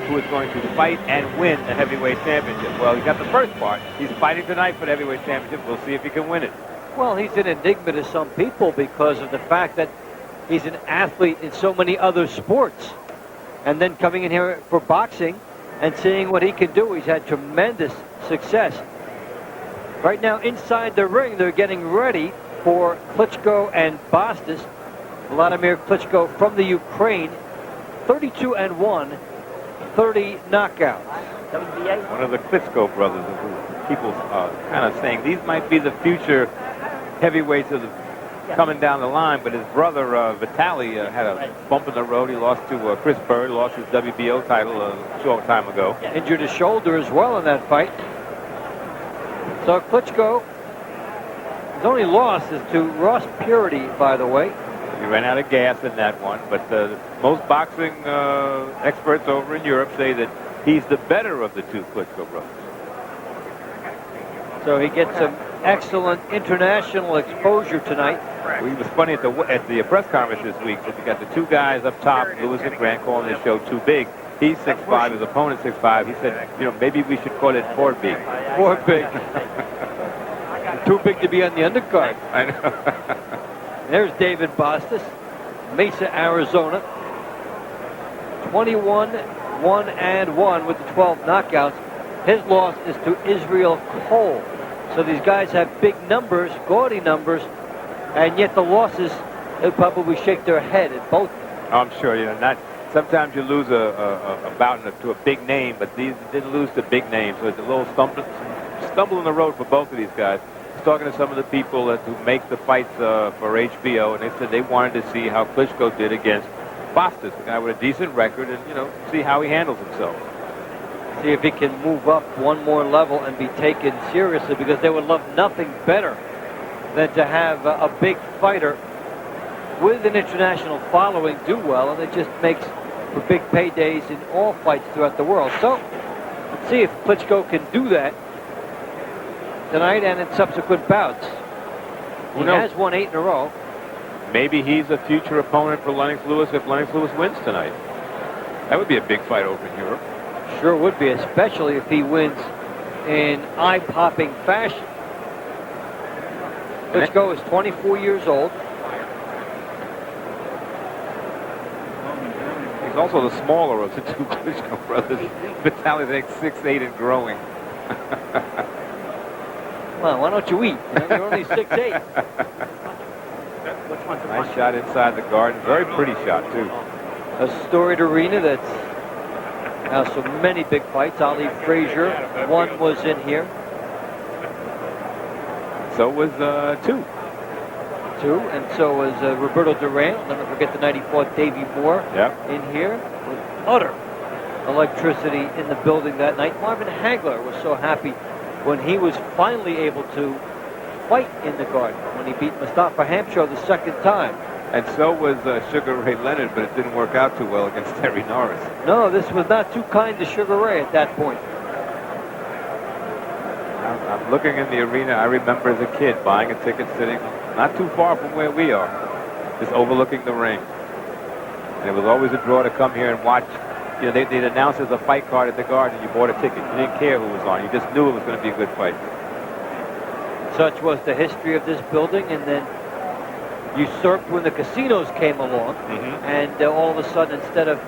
who is going to fight and win the heavyweight championship. Well, he got the first part. He's fighting tonight for the heavyweight championship. We'll see if he can win it. Well, he's an enigma to some people because of the fact that he's an athlete in so many other sports. And then coming in here for boxing and seeing what he can do. He's had tremendous success. Right now, inside the ring, they're getting ready for Klitschko and Bostice. Wladimir Klitschko from the Ukraine, 32-1, 30 knockouts. One of the Klitschko brothers, who people are kind of saying these might be the future heavyweights of the coming down the line, but his brother Vitaly had a bump in the road. He lost to Chris Bird, lost his WBO title a short time ago. Injured his shoulder as well in that fight. So Klitschko, his only loss is to Ross Purity, by the way. He ran out of gas in that one, but most boxing experts over in Europe say that he's the better of the two Klitschko brothers. So he gets some excellent international exposure tonight. Well, he was funny at the press conference this week. That you got the two guys up top, Lewis and Grant, calling this show too big. He's 6'5", his opponent 6'5". He said, maybe we should call it 4 big. 4 big. Too big to be on the undercard. I know. There's David Bostice, Mesa, Arizona. 21-1-1 with the 12 knockouts. His loss is to Israel Cole. So these guys have big numbers, gaudy numbers, and yet the losses, they'll probably shake their head at both. I'm sure, sometimes you lose a bout to a big name, but these didn't lose to big names. So it's a little stumble in the road for both of these guys. I was talking to some of the people who make the fights for HBO, and they said they wanted to see how Klitschko did against Bostice, a guy with a decent record, and, see how he handles himself. See if he can move up one more level and be taken seriously, because they would love nothing better than to have a big fighter with an international following do well, and it just makes for big paydays in all fights throughout the world. So let's see if Klitschko can do that tonight and in subsequent bouts. He has won 8 in a row. Maybe he's a future opponent for Lennox Lewis if Lennox Lewis wins tonight. That would be a big fight over in Europe. Sure would be, especially if he wins in eye-popping fashion. Klitschko is 24 years old. He's also the smaller of the two Klitschko brothers. Vitaly's like 6'8" and growing. Well, why don't you eat? You're only 6'8". Nice shot inside the garden. Very pretty shot, too. A storied arena that's now so many big fights. Ali Frazier, one was in here. So was 2. 2, and so was Roberto Duran. Don't forget the night he fought Davey Moore in here. With utter electricity in the building that night. Marvin Hagler was so happy when he was finally able to fight in the garden, when he beat Mustafa Hamsho the second time. And so was Sugar Ray Leonard, but it didn't work out too well against Terry Norris. No, this was not too kind to Sugar Ray at that point. I'm looking in the arena. I remember as a kid buying a ticket, sitting not too far from where we are, just overlooking the ring. And it was always a draw to come here and watch. They'd announce there's a fight card at the Garden. You bought a ticket. You didn't care who was on. You just knew it was going to be a good fight. Such was the history of this building, and then usurped when the casinos came along. And all of a sudden, instead of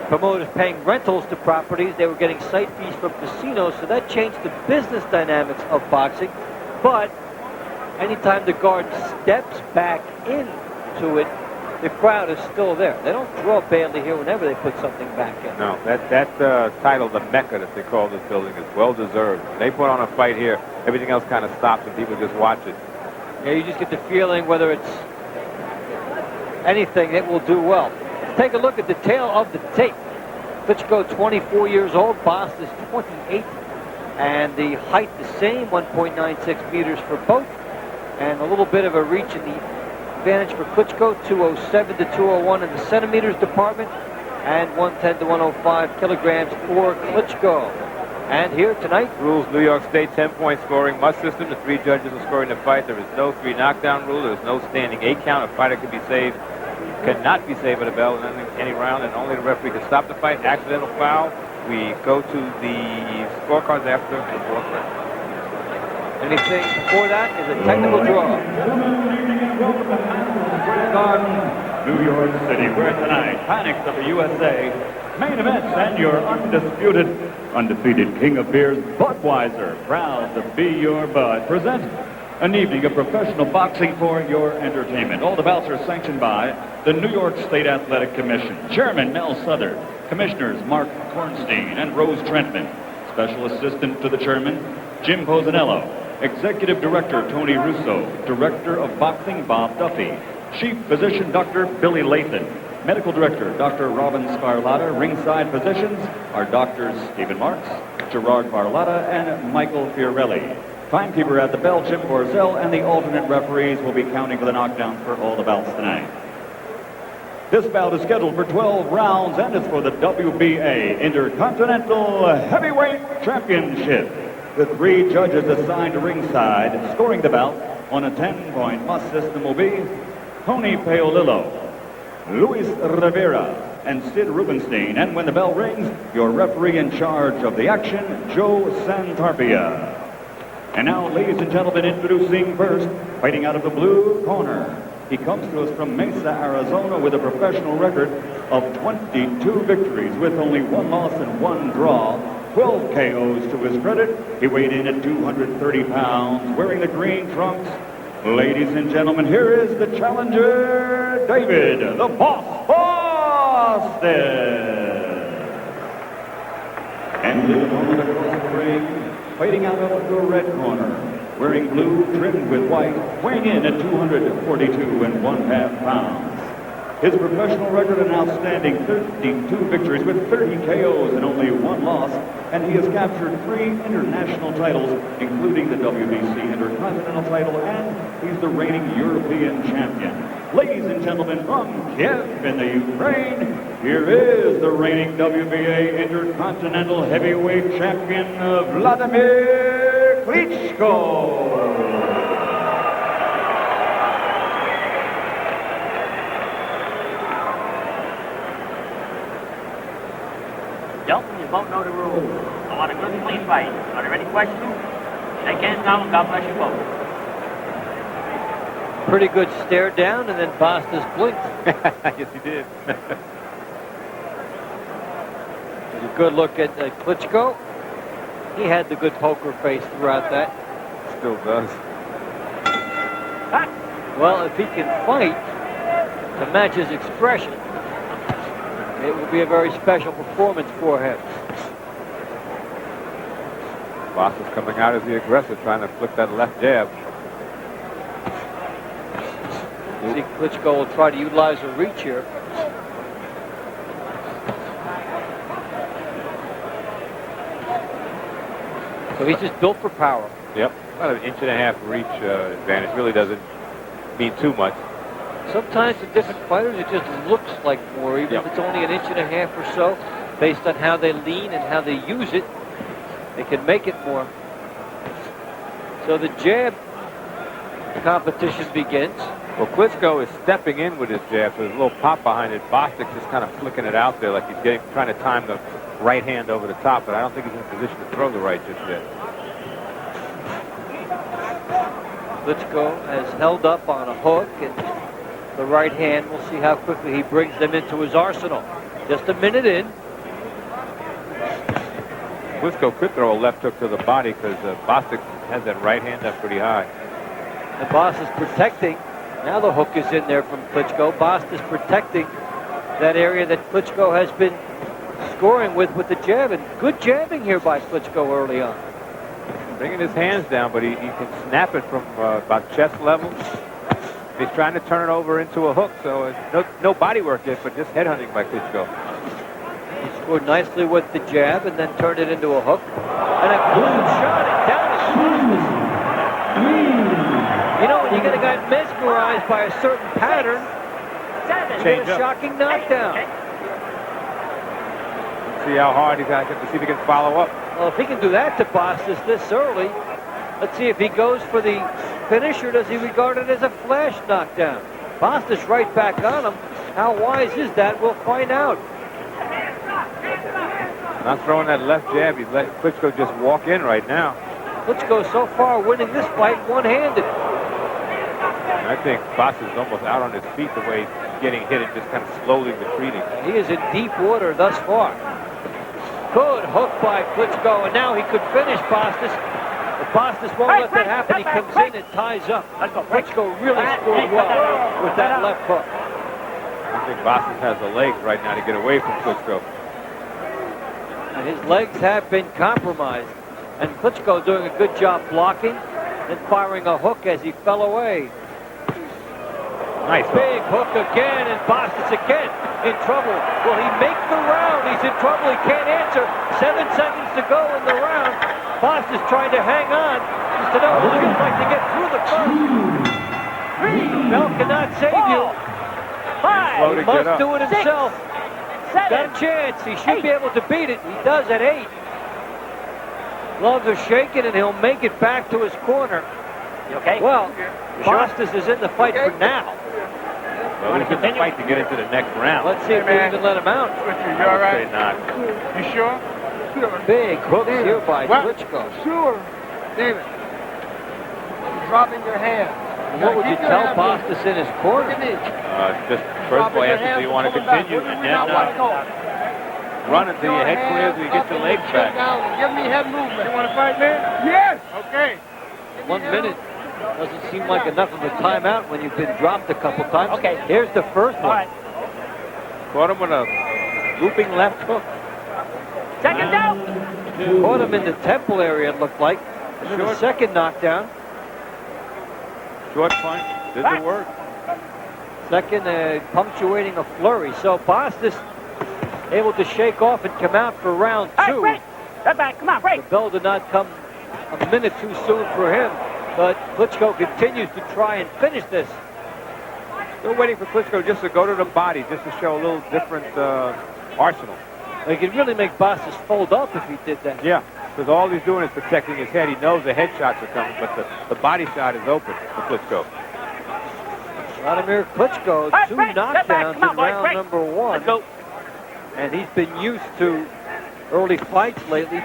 promoters paying rentals to properties, they were getting site fees from casinos, so that changed the business dynamics of boxing. But anytime the Garden steps back into it, the crowd is still there. They don't draw badly here whenever they put something back in. No, that title, the Mecca that they call this building, is well deserved. When they put on a fight here, everything else kind of stops and people just watch it. Yeah, you just get the feeling whether it's anything that will do well. Let's take a look at the tail of the tape. Klitschko, 24 years old. Bostice, 28. And the height the same, 1.96 meters for both. And a little bit of a reach in the advantage for Klitschko, 207 to 201 in the centimeters department. And 110 to 105 kilograms for Klitschko. And here tonight, rules New York State 10-point scoring must system. The 3 judges are scoring the fight. There is no 3 knockdown rule. There is no standing 8 count. A fighter can be saved, cannot be saved at a bell in any round, and only the referee can stop the fight. Accidental foul We go to the scorecards after the fourth round. Anything before that is a technical draw. New York City, where tonight, Panics of the USA, main events, and your undefeated king of beers, Budweiser, proud to be your bud, present an evening of professional boxing for your entertainment. All the bouts are sanctioned by the New York State Athletic Commission. Chairman Mel Southern, Commissioners Mark Kornstein and Rose Trentman, Special Assistant to the Chairman Jim Posanello, Executive Director Tony Russo, Director of Boxing Bob Duffy, Chief Physician Dr. Billy Lathan, Medical Director Dr. Robin Scarlatta. Ringside physicians are Drs. Stephen Marks, Gerard Barlotta, and Michael Fiorelli. Timekeeper at the bell, Jim Borzell, and the alternate referees will be counting for the knockdowns for all the bouts tonight. This bout is scheduled for 12 rounds and is for the WBA Intercontinental Heavyweight Championship. The 3 judges assigned to ringside scoring the bout on a 10-point must system will be Tony Paolillo, Luis Rivera, and Sid Rubenstein. And when the bell rings, your referee in charge of the action, Joe Santarpia. And now, ladies and gentlemen, introducing first, fighting out of the blue corner. He comes to us from Mesa, Arizona with a professional record of 22 victories with only 1 loss and 1 draw, 12 KOs to his credit. He weighed in at 230 pounds, wearing the green trunks. Ladies and gentlemen, here is the challenger, David, the Boss Bostice. And the opponent across the ring, fighting out of the red corner, wearing blue trimmed with white, weighing in at 242 1/2 pounds. His professional record, an outstanding 32 victories with 30 KOs and only 1 loss, and he has captured 3 international titles, including the WBC Intercontinental title, and he's the reigning European champion. Ladies and gentlemen, from Kiev in the Ukraine, here is the reigning WBA Intercontinental Heavyweight Champion, Wladimir Klitschko. Gentlemen, you both know the rules. I want a good, clean fight. Are there any questions? Shake hands now, and God bless you both. Pretty good stare down, and then Bostice blinked. Yes, he did. A good look at Klitschko. He had the good poker face throughout that. Still does. Well, if he can fight to match his expression, it will be a very special performance for him. Boss is coming out as the aggressor, trying to flick that left jab. See, Klitschko will try to utilize a reach here. So he's just built for power. Yep. About an 1.5 inch reach advantage. Really doesn't mean too much. Sometimes to different fighters, it just looks like more, even if it's only an 1.5 inches or so, based on how they lean and how they use it. They can make it more. So the jab competition begins. Well, Klitschko is stepping in with his jab, so there's a little pop behind it. Bostick just kind of flicking it out there like he's trying to time the right hand over the top, but I don't think he's in a position to throw the right just yet. Klitschko has held up on a hook and the right hand. We'll see how quickly he brings them into his arsenal. Just a minute in. Klitschko could throw a left hook to the body because Bostick has that right hand up pretty high. And Boss is protecting. Now the hook is in there from Klitschko. Boss is protecting that area that Klitschko has been scoring with the jab. And good jabbing here by Klitschko early on. Bringing his hands down, but he can snap it from about chest level. He's trying to turn it over into a hook, so no body work yet, but just headhunting by Klitschko. He scored nicely with the jab and then turned it into a hook. And a good shot and down is Bostice. You know, when you get a guy mesmerized by a certain pattern, you get a shocking knockdown. See how hard he's got to see if he can follow up. Well, if he can do that to Bostice this early, let's see if he goes for the finish or does he regard it as a flash knockdown. Bostice right back on him. How wise is that? We'll find out. Not throwing that left jab. He's letting Klitschko just walk in right now. Klitschko so far winning this fight one-handed. I think Bostice is almost out on his feet the way he's getting hit and just kind of slowly retreating. He is in deep water thus far. Good hook by Klitschko, and now he could finish Bostice. But Bostice won't let that happen. He comes in and ties up. Klitschko really scored well with that left hook. I think Bostice has the legs right now to get away from Klitschko. And his legs have been compromised. And Klitschko doing a good job blocking and firing a hook as he fell away. Nice Big hook again, and Bostice again in trouble. Will he make the round? He's in trouble. He can't answer. 7 seconds to go in the round. Bostice trying to hang on. Just to know what it feels like to get through the first. Bell cannot save you. He must do it himself. Got a chance. He should be able to beat it. He does at 8. Gloves are shaking, and he'll make it back to his corner. You okay? Well, Bostice is in the fight for now. Well, he's in the fight to get into the next round. Let's see if we can let him out. You all right? Say not. You sure? Sure. Big hooks here by Klitschko. Sure. David, dropping your hand. What would you tell Bostice in his corner? Just first of all, ask him, do you want to continue? And then run until your head clears and you get your legs back. Give me head movement. You want to fight, man? Yes. Okay. 1 minute doesn't seem like enough of a timeout when you've been dropped a couple times. Okay. Here's the first one. All right. Caught him with a looping left hook. Second down. Caught him in the temple area, it looked like. And then the second knockdown. Short punch. Didn't work. Second punctuating a flurry. So Bostice able to shake off and come out for round 2. All right, break. Right back. Come on, break. The bell did not come a minute too soon for him. But Klitschko continues to try and finish this. Still waiting for Klitschko just to go to the body, just to show a little different arsenal. He could really make Bostice fold up if he did that. Yeah, because all he's doing is protecting his head. He knows the head shots are coming, but the body shot is open for Klitschko. Wladimir Klitschko, Right, 2 break. Step back. knockdowns Come on, in boys, round break. number 1. Let's go. And he's been used to early fights lately.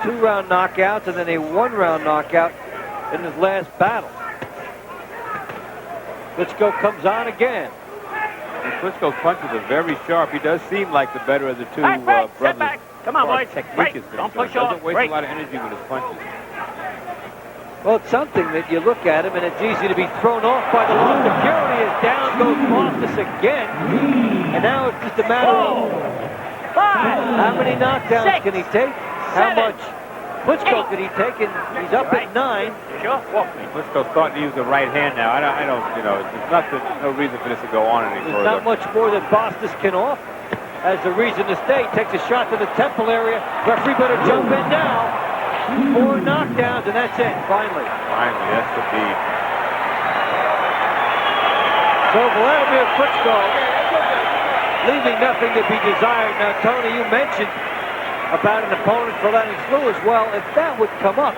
2-round knockouts and then a 1-round knockout in his last battle. Klitschko comes on again. And Klitschko's punches are very sharp. He does seem like the better of the two All right, break. Step brothers. back. Come on, boys. Technique Break. is Don't concerned. push off. Doesn't waste Break. a lot of energy with his punches. Well, it's something that you look at him and it's easy to be thrown off by the law of security as down goes Bostice again. And now it's just a matter of 5. how many knockdowns 6, can he take? How 7, much Klitschko 8. can he take? And he's up at 9. You sure? Walk me. Klitschko's starting to use the right hand now. I don't, there's no reason for this to go on any There's further. not much more that Bostice can offer. Has the reason to stay. Takes a shot to the temple area. Referee better jump in now. 4 knockdowns, and that's it, finally. Finally, that's the beat. So Wladimir Klitschko leaving nothing to be desired. Now, Tony, you mentioned about an opponent for Lennox Lewis. Well, if that would come up,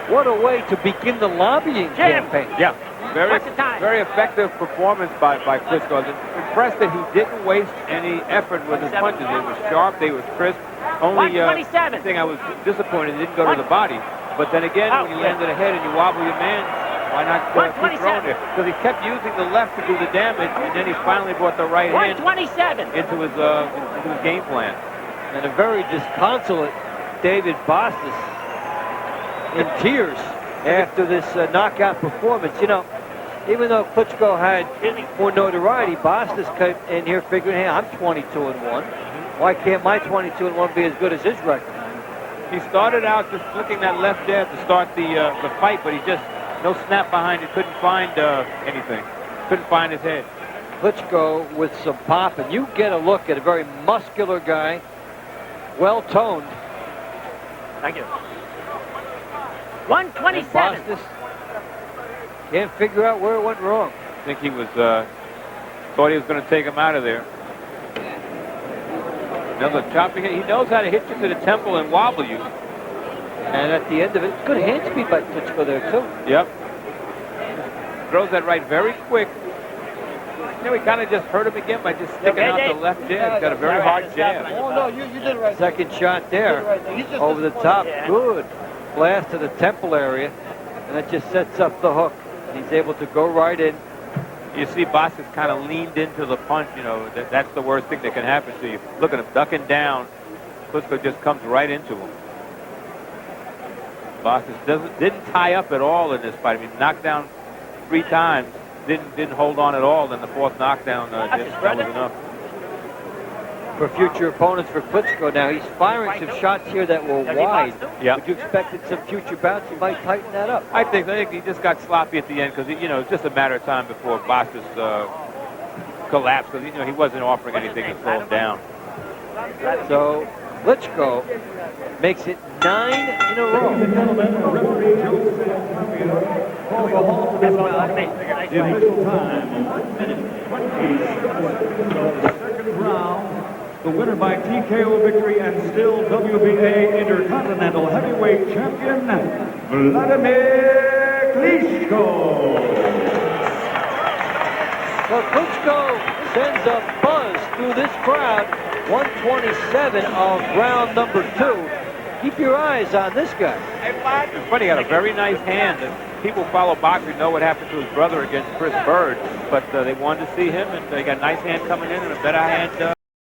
what a way to begin the lobbying campaign. Yeah, What's the time? very effective performance by Klitschko. I'm impressed that he didn't waste any effort with his punches. They were sharp, they were crisp. Only 127. thing I was disappointed, it didn't go to the body. But then again, when you land on the head and you wobble your man, why not keep throwing it? Because he kept using the left to do the damage, and then he finally brought the right hand 127. into his game plan. And a very disconsolate David Bostice in tears after this knockout performance. You know, even though Klitschko had more notoriety, Bostice came in here figuring, hey, I'm 22-1. Why can't my 22-1 be as good as his record? He started out just flicking that left jab to start the fight, but he just, no snap behind it, couldn't find anything. Couldn't find his head. Klitschko with some pop, and you get a look at a very muscular guy, well-toned. Thank you. 127. And Bostice can't figure out where it went wrong. I think he was, thought he was going to take him out of there. Another chopping hit. He knows how to hit you to the temple and wobble you. And at the end of it, good hand speed by Klitschko there, too. Yep. Throws that right very quick. You know, he kind of just hurt him again by just sticking out the left jab. He's got a very hard jab. Oh, no, you did it right. Second shot there, over the top. Good blast to the temple area, and that just sets up the hook. He's able to go right in. You see Bostice kind of leaned into the punch. You know, that's the worst thing that can happen to you. Look at him ducking down. Klitschko just comes right into him. Bostice didn't tie up at all in this fight. I mean, knocked down 3 times. Didn't hold on at all. Then the 4th knockdown, that was enough. For future opponents for Klitschko now, he's firing some shots here that were wide. Yeah. Would you expect in some future bouts he might tighten that up? I think he just got sloppy at the end because, you know, it's just a matter of time before Bostice collapsed because, you know, he wasn't offering anything to slow him down. So Klitschko makes it 9 in a row. Ladies and gentlemen, referee Joe Santana called the halt to this bout. The official time, 1 minute 20 seconds of the second round. The winner by TKO victory and still WBA Intercontinental Heavyweight Champion, Wladimir Klitschko. So Klitschko sends a buzz through this crowd. 127 of round number 2. Keep your eyes on this guy. It's funny, he had a very nice hand. And people who follow boxing know what happened to his brother against Chris Bird, but they wanted to see him, and they got a nice hand coming in and a better hand